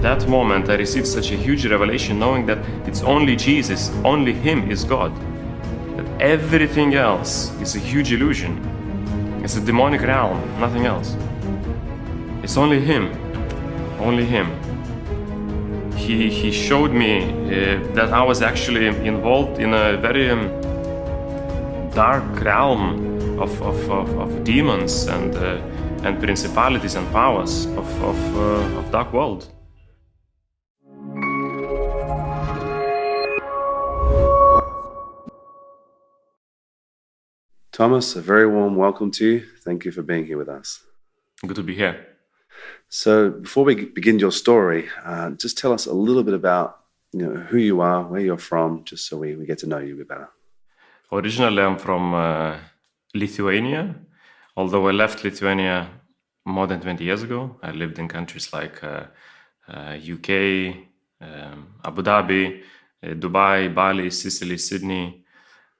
that moment I received such a huge revelation, knowing that it's only Jesus, only Him is God. That everything else is a huge illusion. It's a demonic realm, nothing else. It's only Him, only Him. He showed me that I was actually involved in a very dark realm of demons and principalities and powers of dark world. Tomas, a very warm welcome to you. Thank you for being here with us. Good to be here. So before we begin your story, just tell us a little bit about who you are, where you're from, just so we get to know you a bit better. Originally, I'm from Lithuania, although I left Lithuania more than 20 years ago. I lived in countries like UK, Abu Dhabi, Dubai, Bali, Sicily, Sydney,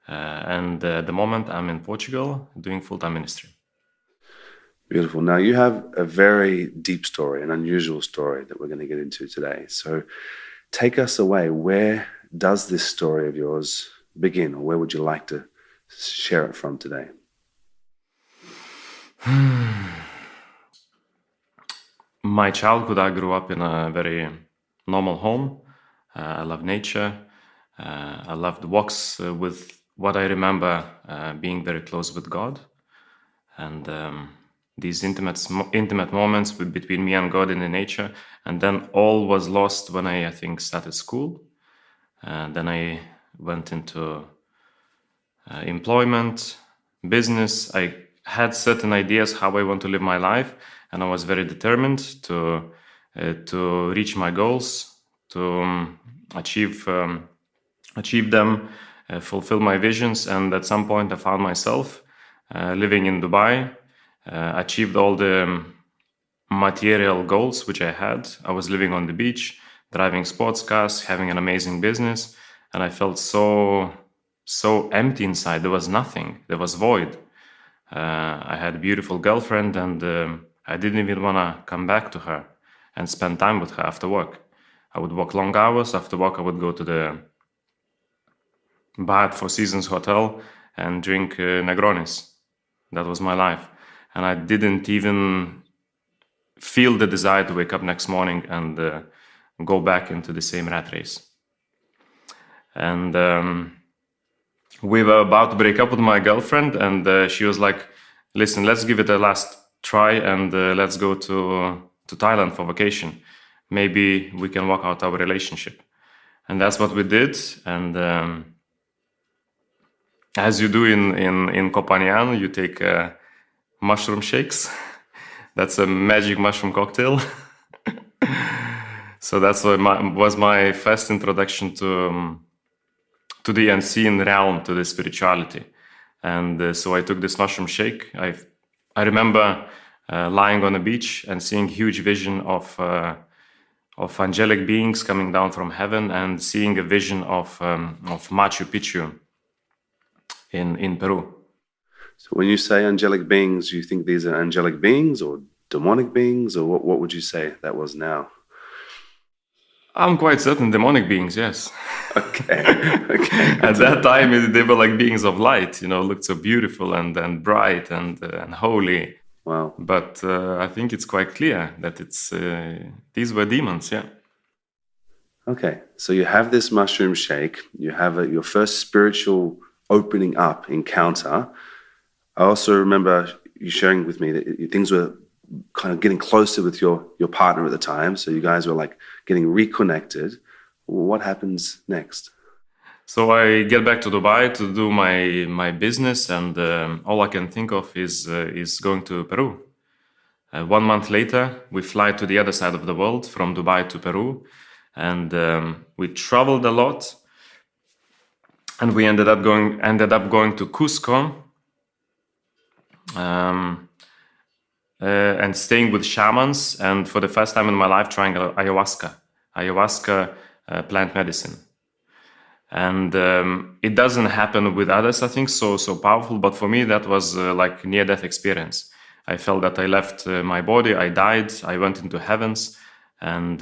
and at the moment I'm in Portugal doing full-time ministry. Beautiful. Now, you have a very deep story, an unusual story that we're going to get into today. So take us away. Where does this story of yours begin, or where would you like to share it from today? My childhood, I grew up in a very normal home. I love nature. I loved walks with what I remember being very close with God. And these intimate moments between me and God in the nature. And then all was lost when I think, started school. Then I went into employment, business. I had certain ideas how I want to live my life, and I was very determined to reach my goals, to achieve them, fulfill my visions. And at some point I found myself living in Dubai, achieved all the material goals which I had. I was living on the beach, driving sports cars, having an amazing business, and I felt so empty inside. There was nothing. There was void. I had a beautiful girlfriend, and I didn't even want to come back to her and spend time with her after work. I would work long hours. After work, I would go to the bar at Four Seasons Hotel and drink Negronis. That was my life. And I didn't even feel the desire to wake up next morning and go back into the same rat race. And we were about to break up with my girlfriend, and she was like, listen, let's give it a last try, and let's go to Thailand for vacation. Maybe we can work out our relationship. And that's what we did. And as you do in Kopanjan, you take mushroom shakes. That's a magic mushroom cocktail. So that's what was my first introduction to the unseen realm, to the spirituality. And so I took this mushroom shake. I remember lying on a beach and seeing huge vision of angelic beings coming down from heaven, and seeing a vision of Machu Picchu in Peru. So when you say angelic beings, you think these are angelic beings or demonic beings, or what would you say that was now? I'm quite certain demonic beings, yes. Okay. At that time, they were like beings of light, looked so beautiful and bright and holy. Wow. But I think it's quite clear that these were demons, yeah. Okay, so you have this mushroom shake, you have your first spiritual opening up encounter. I also remember you sharing with me that things were kind of getting closer with your partner at the time. So you guys were like getting reconnected. What happens next? So I get back to Dubai to do my business, and all I can think of is going to Peru. 1 month later, we fly to the other side of the world, from Dubai to Peru, and we traveled a lot. And we ended up going to Cusco. And staying with shamans, and for the first time in my life trying ayahuasca plant medicine. And it doesn't happen with others, I think, so powerful, but for me that was like near-death experience. I felt that I left my body, I died, I went into heavens, and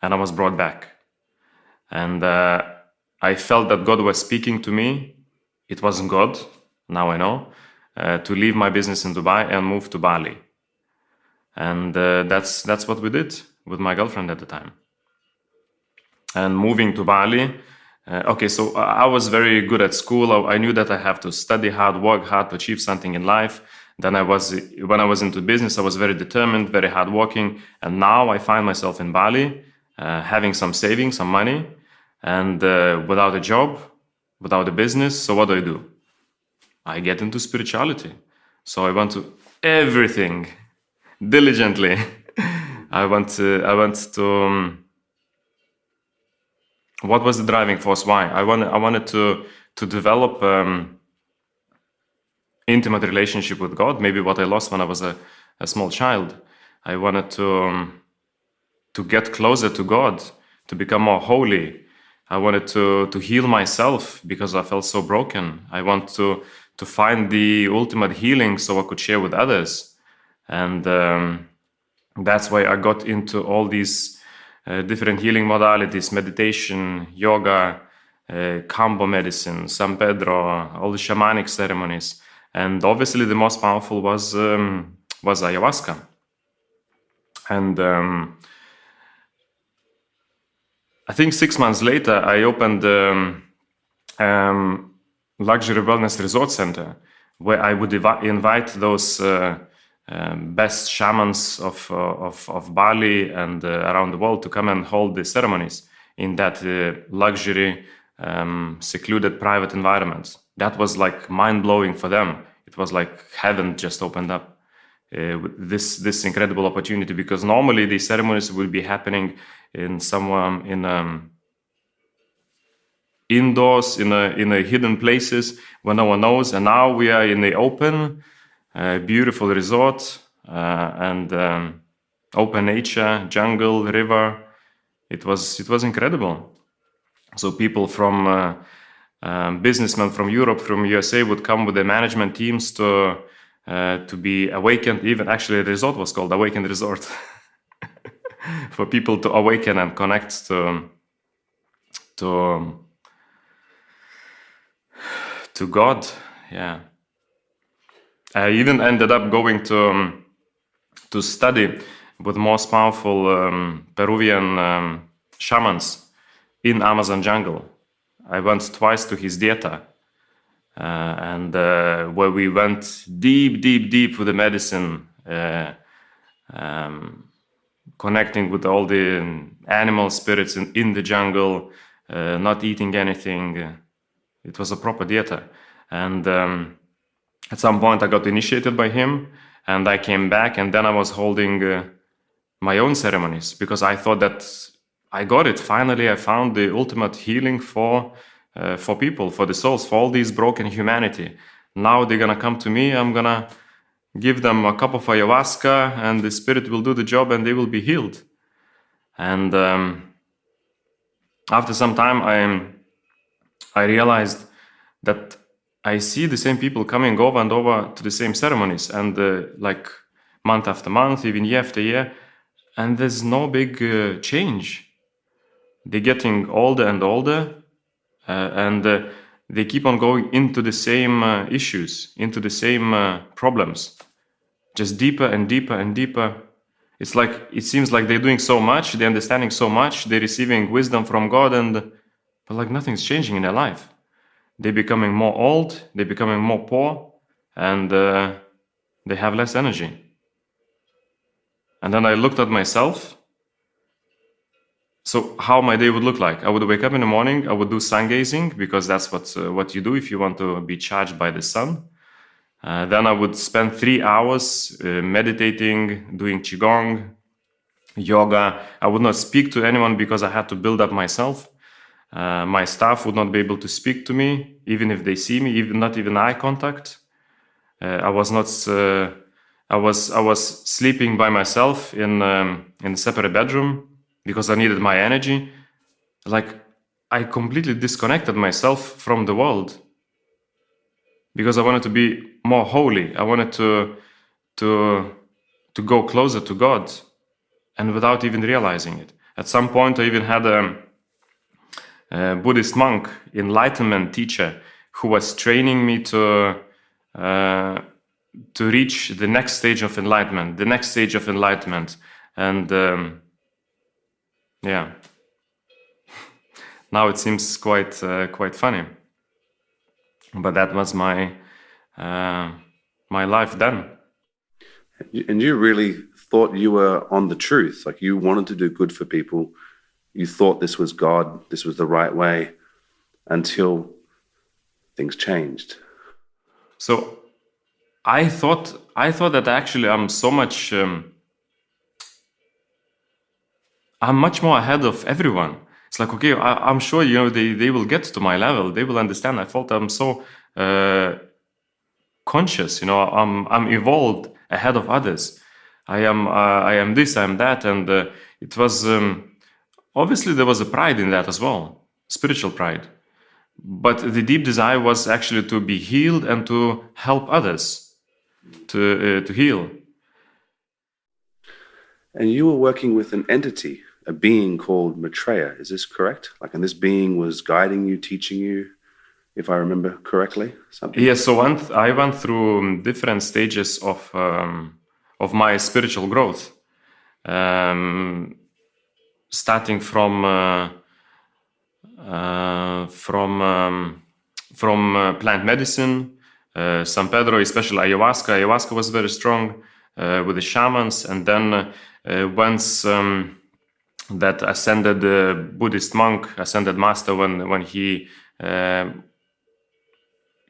I was brought back. And I felt that God was speaking to me. It wasn't God, now I know, to leave my business in Dubai and move to Bali. And that's what we did with my girlfriend at the time. And moving to Bali, so I was very good at school. I knew that I have to study hard, work hard to achieve something in life. Then when I was into business, I was very determined, very hardworking. And now I find myself in Bali, having some savings, some money, and without a job, without a business. So what do? I get into spirituality. So I went to everything diligently. I went to what was the driving force? Why? I wanted to develop intimate relationship with God. Maybe what I lost when I was a small child. I wanted to get closer to God, to become more holy. I wanted to heal myself because I felt so broken. I want to find the ultimate healing so I could share with others. And that's why I got into all these different healing modalities, meditation, yoga, Kambo medicine, San Pedro, all the shamanic ceremonies. And obviously the most powerful was ayahuasca. And I think 6 months later, I opened luxury wellness resort center where I would invite those best shamans of Bali and around the world to come and hold the ceremonies in that luxury, secluded private environment. That was like mind-blowing for them. It was like heaven just opened up. This incredible opportunity, because normally these ceremonies will be happening in somewhere indoors in a hidden places where no one knows, and now we are in the open, beautiful resort and open nature, jungle, river. It was incredible. So people from businessmen from Europe, from USA would come with their management teams to be awakened. Even actually, the resort was called Awakened Resort for people to awaken and connect to God. Yeah, I even ended up going to study with most powerful Peruvian shamans in Amazon jungle. I went twice to his dieta. And where we went deep with the medicine, connecting with all the animal spirits in the jungle, not eating anything. It was a proper dieta. And at some point I got initiated by him, and I came back, and then I was holding my own ceremonies because I thought that I got it. Finally, I found the ultimate healing for people, for the souls, for all these broken humanity. Now they're gonna come to me. I'm gonna give them a cup of ayahuasca, and the spirit will do the job, and they will be healed. And after some time, I realized that I see the same people coming over and over to the same ceremonies, and like month after month, even year after year, and there's no big change. They're getting older and older. And they keep on going into the same issues, into the same problems, just deeper and deeper and deeper. It's like, it seems like they're doing so much, they're understanding so much, they're receiving wisdom from God, but like nothing's changing in their life. They're becoming more old, they're becoming more poor, and they have less energy. And then I looked at myself. So how my day would look like? I would wake up in the morning, I would do sun gazing, because that's what you do if you want to be charged by the sun. Then I would spend 3 hours meditating, doing qigong, yoga. I would not speak to anyone because I had to build up myself. My staff would not be able to speak to me, even if they see me, not even eye contact. I was sleeping by myself in a separate bedroom, because I needed my energy. Like, I completely disconnected myself from the world because I wanted to be more holy. I wanted to go closer to God. and without even realizing it. At some point, I even had a Buddhist monk, enlightenment teacher, who was training me to reach the next stage of enlightenment, and yeah, now it seems quite funny, but that was my life then. And you really thought you were on the truth, like you wanted to do good for people. You thought this was God, this was the right way, until things changed. So I thought that actually I'm so much, I'm much more ahead of everyone. It's like, okay, I'm sure, they will get to my level. They will understand. I felt I'm so conscious, I'm evolved ahead of others. I am this, I am that. And it was, obviously there was a pride in that as well, spiritual pride. But the deep desire was actually to be healed and to help others to heal. And you were working with an entity, a being called Maitreya. Is this correct? Like, and this being was guiding you, teaching you, if I remember correctly? Something? Yeah, so I went through different stages of my spiritual growth, starting from plant medicine, San Pedro, especially ayahuasca. Ayahuasca was very strong with the shamans, and then once that ascended Buddhist monk, ascended master, when he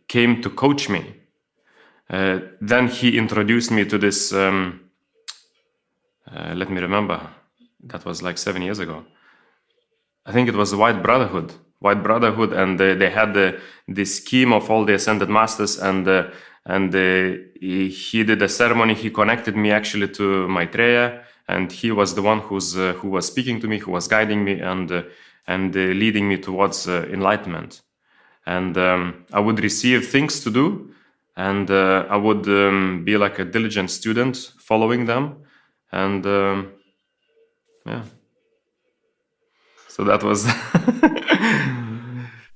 came to coach me, then he introduced me to this. Let me remember. That was like 7 years ago. I think it was the White Brotherhood, and they had the scheme of all the ascended masters, and he did a ceremony. He connected me actually to Maitreya, and he was the one who was speaking to me, who was guiding me, and leading me towards enlightenment. And I would receive things to do, and I would be like a diligent student following them, and yeah. So that was.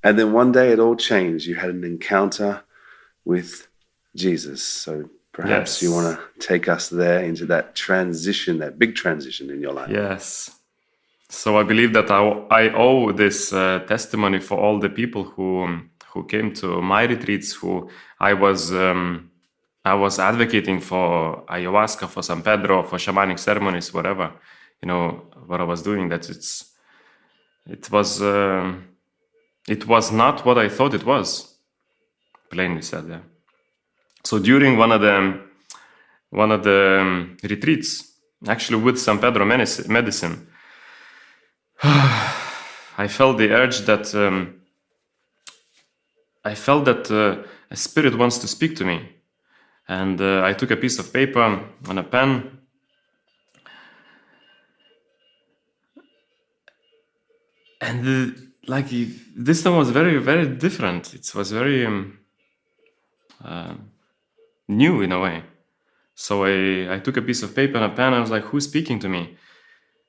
And then one day it all changed. You had an encounter with Jesus. So perhaps you want to take us there into that transition, that big transition in your life. Yes. So I believe that I owe this testimony for all the people who came to my retreats, who I was advocating for ayahuasca, for San Pedro, for shamanic ceremonies, whatever, what I was doing. That it was not what I thought it was, plainly said. Yeah. So during one of the retreats, actually with San Pedro medicine, I felt the urge that a spirit wants to speak to me, and I took a piece of paper and a pen. And this time was very, very different. It was very new in a way. So I took a piece of paper and a pen. And I was like, "Who's speaking to me?"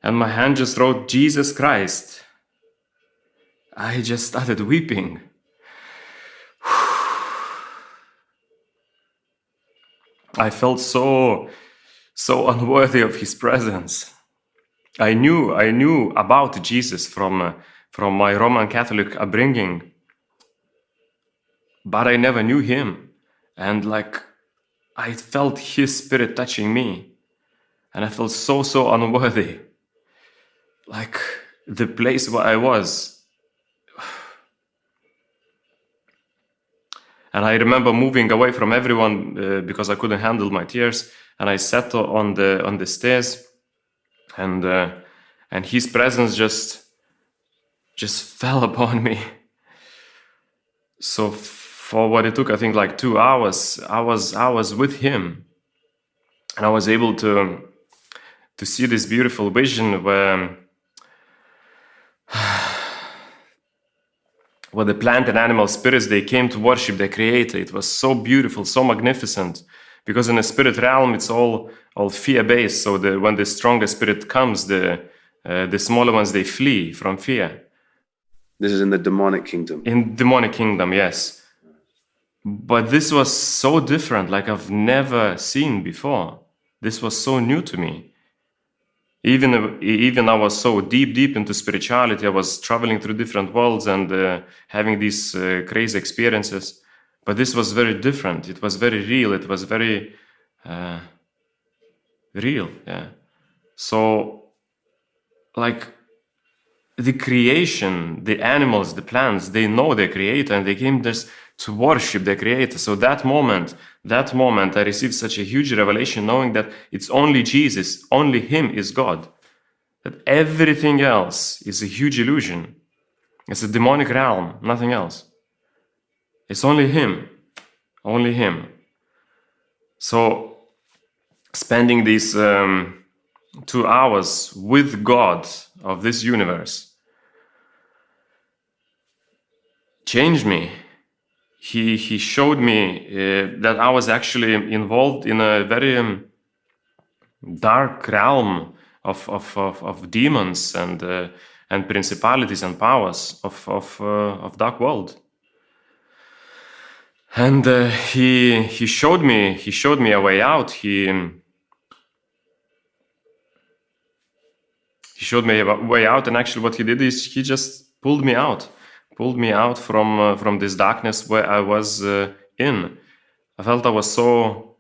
And my hand just wrote, "Jesus Christ." I just started weeping. I felt so unworthy of His presence. I knew about Jesus from my Roman Catholic upbringing, but I never knew Him, and I felt His Spirit touching me, and I felt so unworthy, like the place where I was. And I remember moving away from everyone because I couldn't handle my tears, and I sat on the stairs. And His presence just fell upon me. So for what it took, I think like 2 hours, I was with Him, and I was able to see this beautiful vision where the plant and animal spirits, they came to worship their Creator. It was so beautiful, so magnificent, Because in the spirit realm, it's all fear-based. So when the strongest spirit comes, the smaller ones, they flee from fear. This is in the demonic kingdom. In demonic kingdom, yes. But this was so different, like I've never seen before. This was so new to me. Even I was so deep into spirituality. I was traveling through different worlds and having these crazy experiences. But this was very different. It was very real. It was very real, yeah. So, like, the creation, the animals, the plants, they know their creator and they came just to worship their creator. So that moment, I received such a huge revelation, knowing that it's only Jesus, only him is God. That everything else is a huge illusion. It's a demonic realm, nothing else. It's only him, only him. So spending these 2 hours with God of this universe changed me. He showed me that I was actually involved in a very dark realm of demons and principalities and powers of dark world. And he showed me a way out. He showed me a way out, and actually what he did is he just pulled me out from this darkness where I was in. I felt I was so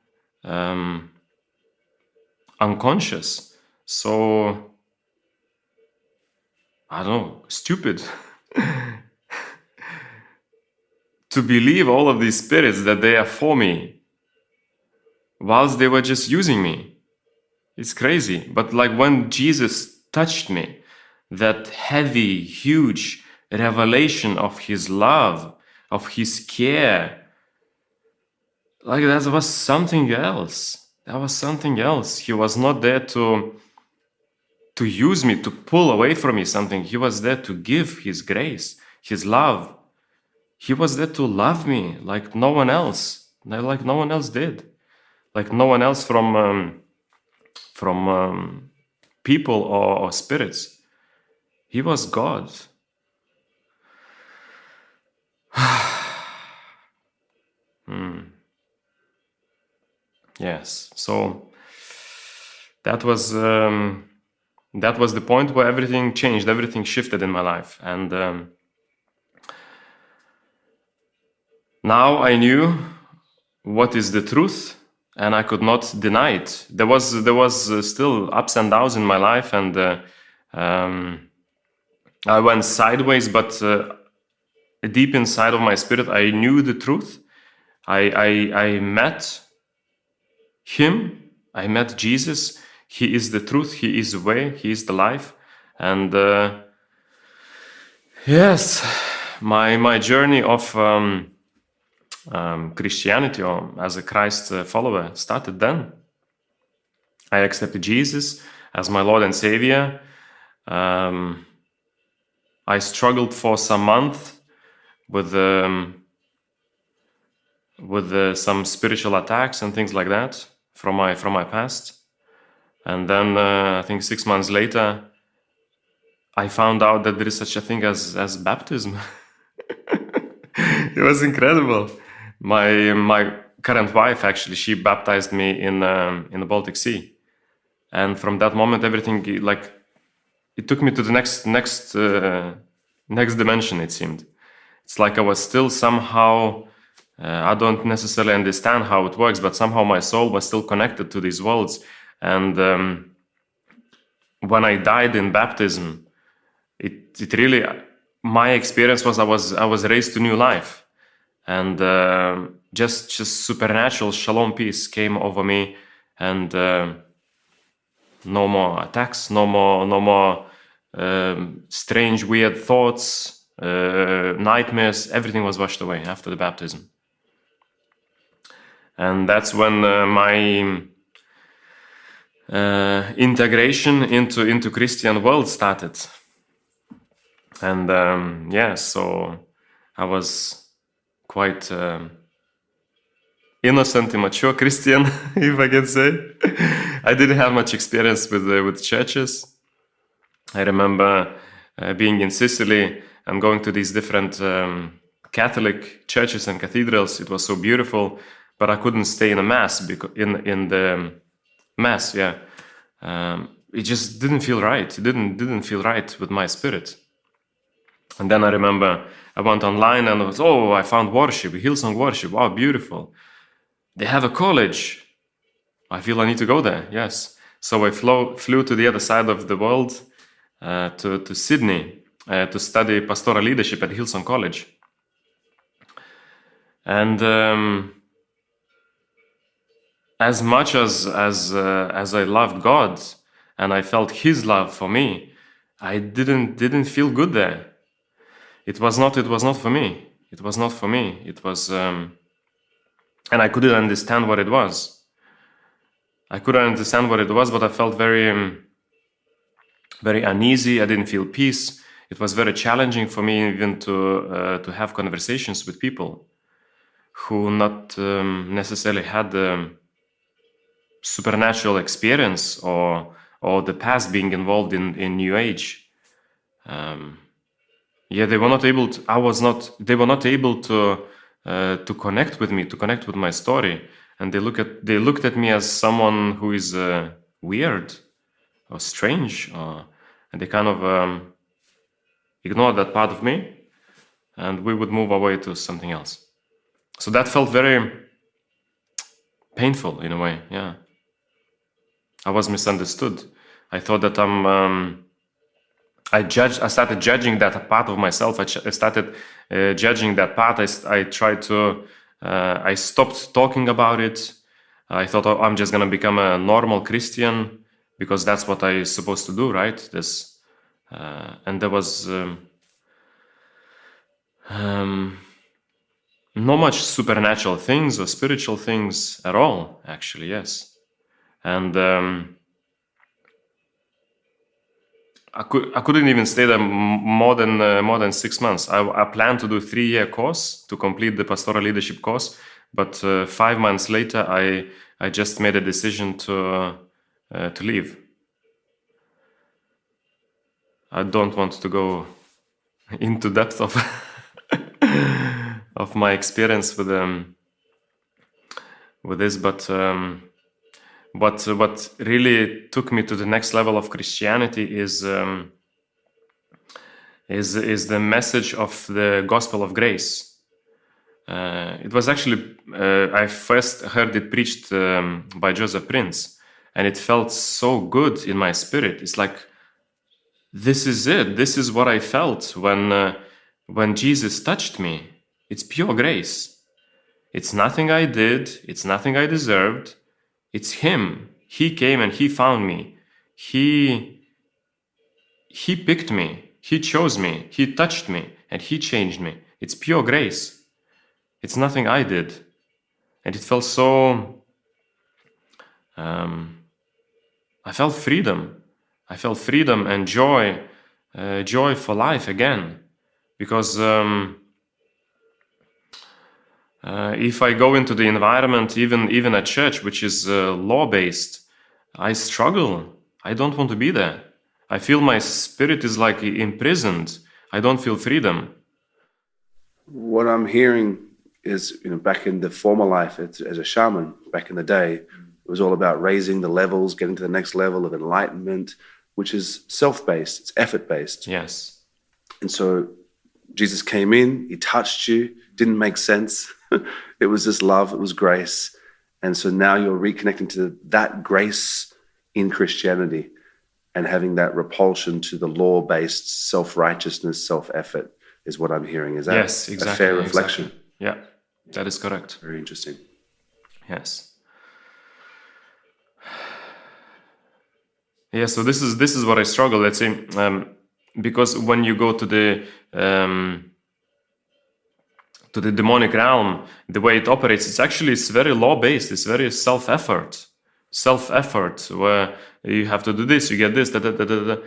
unconscious, so, I don't know, stupid to believe all of these spirits that they are for me whilst they were just using me. It's crazy. But like when Jesus touched me, that heavy, huge revelation of his love, of his care, like that was something else. That was something else. He was not there to use me, to pull away from me something. He was there to give his grace, his love. He was there to love me like no one else did. Like no one else from people or spirits. He was God. Yes. So that was the point where everything changed, everything shifted in my life, and now I knew what is the truth, and I could not deny it. There was still ups and downs in my life, and I went sideways, but deep inside of my spirit, I knew the truth. I met him. I met Jesus. He is the truth. He is the way. He is the life. And yes, my journey of Christianity, or as a Christ follower, started then. I accepted Jesus as my Lord and Savior. I struggled for some months with some spiritual attacks and things like that from my past. And then I think 6 months later, I found out that there is such a thing as baptism. It was incredible. My current wife, actually, she baptized me in the Baltic Sea, and from that moment, everything, like, it took me to the next dimension. It seemed it's like I was still somehow. I don't necessarily understand how it works, but somehow my soul was still connected to these worlds. And when I died in baptism, it really, my experience was I was raised to new life, and just supernatural shalom peace came over me, and no more attacks, no more strange weird thoughts, nightmares. Everything was washed away after the baptism. And that's when my integration into Christian world started. And so I was quite innocent, immature Christian, if I can say. I didn't have much experience with churches. I remember being in Sicily and going to these different Catholic churches and cathedrals. It was so beautiful, but I couldn't stay in a mass because in the mass. Yeah, it just didn't feel right. It didn't feel right with my spirit. And then I remember I went online and I found worship, Hillsong worship. Wow, beautiful. They have a college. I feel I need to go there. Yes. So I flew to the other side of the world, to Sydney, to study pastoral leadership at Hillsong College. And as much as I loved God and I felt His love for me, I didn't feel good there. It was not for me. It was not for me. It was, and I couldn't understand what it was. I couldn't understand what it was, but I felt very, very uneasy. I didn't feel peace. It was very challenging for me even to have conversations with people who not necessarily had the supernatural experience or the past being involved in New Age. They were not able to. They were not able to connect with me, to connect with my story, and they looked at me as someone who is weird or strange, and they kind of ignored that part of me, and we would move away to something else. So that felt very painful in a way. Yeah, I was misunderstood. I thought that I started judging that part of myself. I started judging that part. I tried to. I stopped talking about it. I thought, I'm just gonna become a normal Christian because that's what I'm supposed to do, right? And there was not much supernatural things or spiritual things at all, actually. Yes, and I couldn't even stay there more than 6 months. I planned to do 3-year course to complete the pastoral leadership course, but 5 months later, I just made a decision to leave. I don't want to go into depth of of my experience with this, but what really took me to the next level of Christianity is the message of the gospel of grace. It was actually I first heard it preached by Joseph Prince, and it felt so good in my spirit. It's like, this is it. This is what I felt when Jesus touched me. It's pure grace. It's nothing I did. It's nothing I deserved. It's Him. He came and He found me. He picked me. He chose me. He touched me and He changed me. It's pure grace. It's nothing I did. And it felt so... I felt freedom. I felt freedom and joy. Joy for life again. Because... if I go into the environment, even at church, which is law-based, I struggle. I don't want to be there. I feel my spirit is like imprisoned. I don't feel freedom. What I'm hearing is, back in the former life as a shaman, back in the day, it was all about raising the levels, getting to the next level of enlightenment, which is self-based, it's effort-based. Yes. And so Jesus came in, He touched you, didn't make sense. It was just love, it was grace. And so now you're reconnecting to that grace in Christianity and having that repulsion to the law-based self-righteousness, self-effort is what I'm hearing. Is that yes, exactly, a fair reflection? Exactly. Yeah, that is correct. Very interesting. Yes. Yeah, so this is what I struggle, let's say, because when you go to the demonic realm, the way it operates, it's very law-based. It's very self-effort, where you have to do this, you get this, da, da, da, da, da.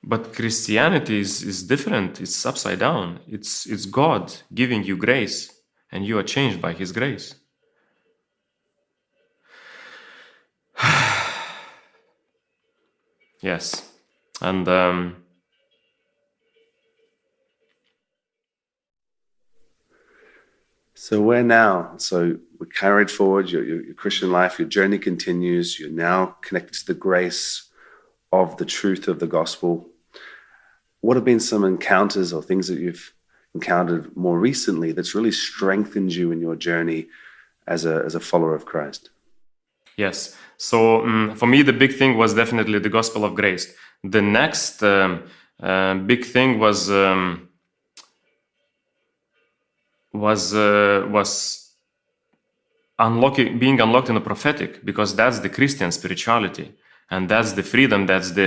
But Christianity is different. It's upside down. It's God giving you grace, and you are changed by His grace. Yes. And So where now? So we're carried forward, your Christian life, your journey continues. You're now connected to the grace of the truth of the gospel. What have been some encounters or things that you've encountered more recently that's really strengthened you in your journey as a follower of Christ? yes. So for me, the big thing was definitely the gospel of grace. The next big thing was being unlocked in the prophetic, because that's the Christian spirituality, and that's the freedom. These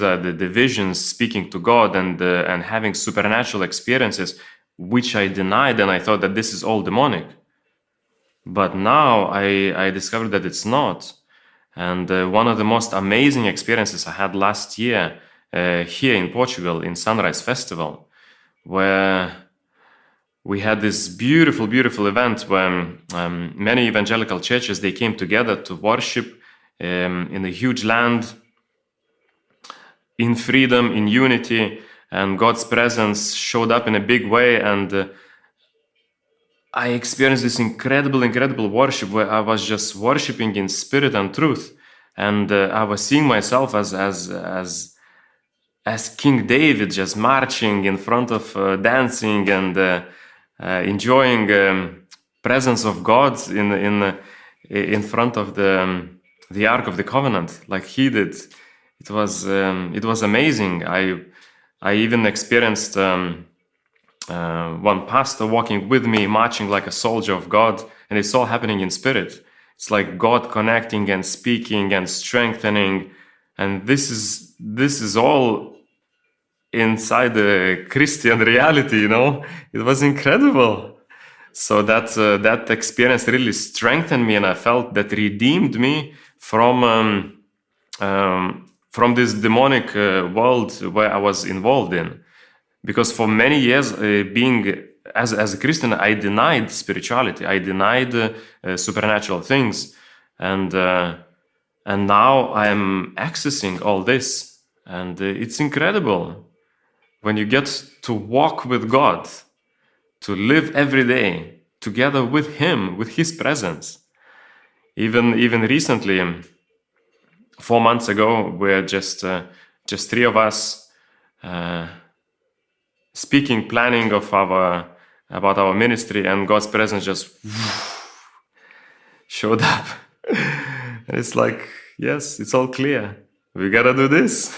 are the visions, speaking to God and having supernatural experiences, which I denied, and I thought that this is all demonic. But now I discovered that it's not. And one of the most amazing experiences I had last year here in Portugal in Sunrise Festival, where we had this beautiful, beautiful event where many evangelical churches, they came together to worship in a huge land, in freedom, in unity, and God's presence showed up in a big way. And I experienced this incredible worship where I was just worshiping in spirit and truth, and I was seeing myself as King David, just marching in front of dancing and enjoying presence of God in front of the Ark of the Covenant, like he did. It was amazing. I even experienced one pastor walking with me, marching like a soldier of God, and it's all happening in spirit. It's like God connecting and speaking and strengthening, and this is all inside the Christian reality. It was incredible. So that experience really strengthened me, and I felt that redeemed me from this demonic world where I was involved in. Because for many years, being as a Christian, I denied spirituality, I denied supernatural things, and now I am accessing all this, and it's incredible when you get to walk with God, to live every day together with Him, with His presence. Even recently, 4 months ago, we're just three of us. Speaking, planning about our ministry, and God's presence just showed up. And it's like, yes, it's all clear. We gotta do this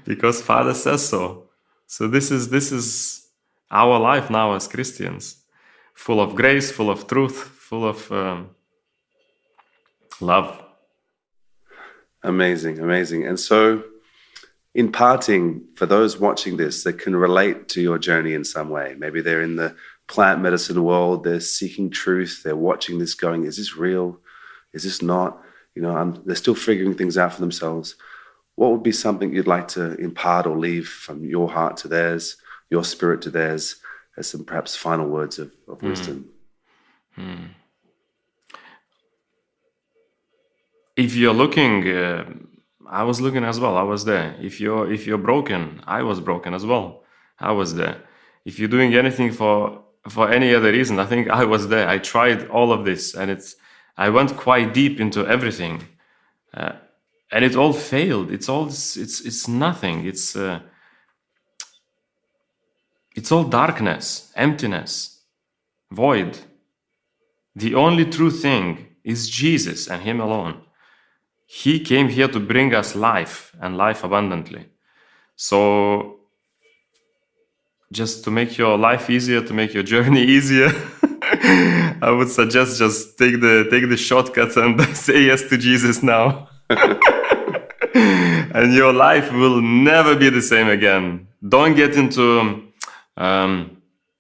because Father says so. So this is our life now as Christians, full of grace, full of truth, full of love. Amazing. And so, in parting, for those watching this that can relate to your journey in some way, maybe they're in the plant medicine world, they're seeking truth, they're watching this going, is this real? Is this not? They're still figuring things out for themselves. What would be something you'd like to impart or leave from your heart to theirs, your spirit to theirs, as some perhaps final words of wisdom? If you're looking, I was looking as well. I was there. If you're broken, I was broken as well. I was there. If you're doing anything for any other reason, I think I was there. I tried all of this, and I went quite deep into everything, and it all failed. It's nothing. It's all darkness, emptiness, void. The only true thing is Jesus and Him alone. He came here to bring us life, and life abundantly. So just to make your life easier, to make your journey easier, I would suggest just take the shortcuts and say yes to Jesus now. And your life will never be the same again. Don't get into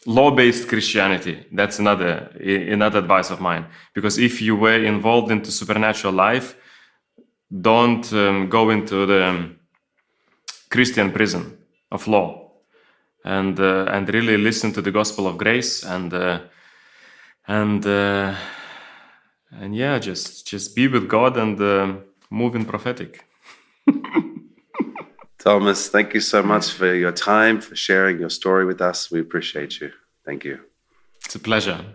law-based Christianity. That's another advice of mine. Because if you were involved into supernatural life, don't go into the Christian prison of law, and really listen to the gospel of grace and And yeah, just be with God and move in prophetic. Thomas, thank you so much for your time, for sharing your story with us. We appreciate you. Thank you. It's a pleasure.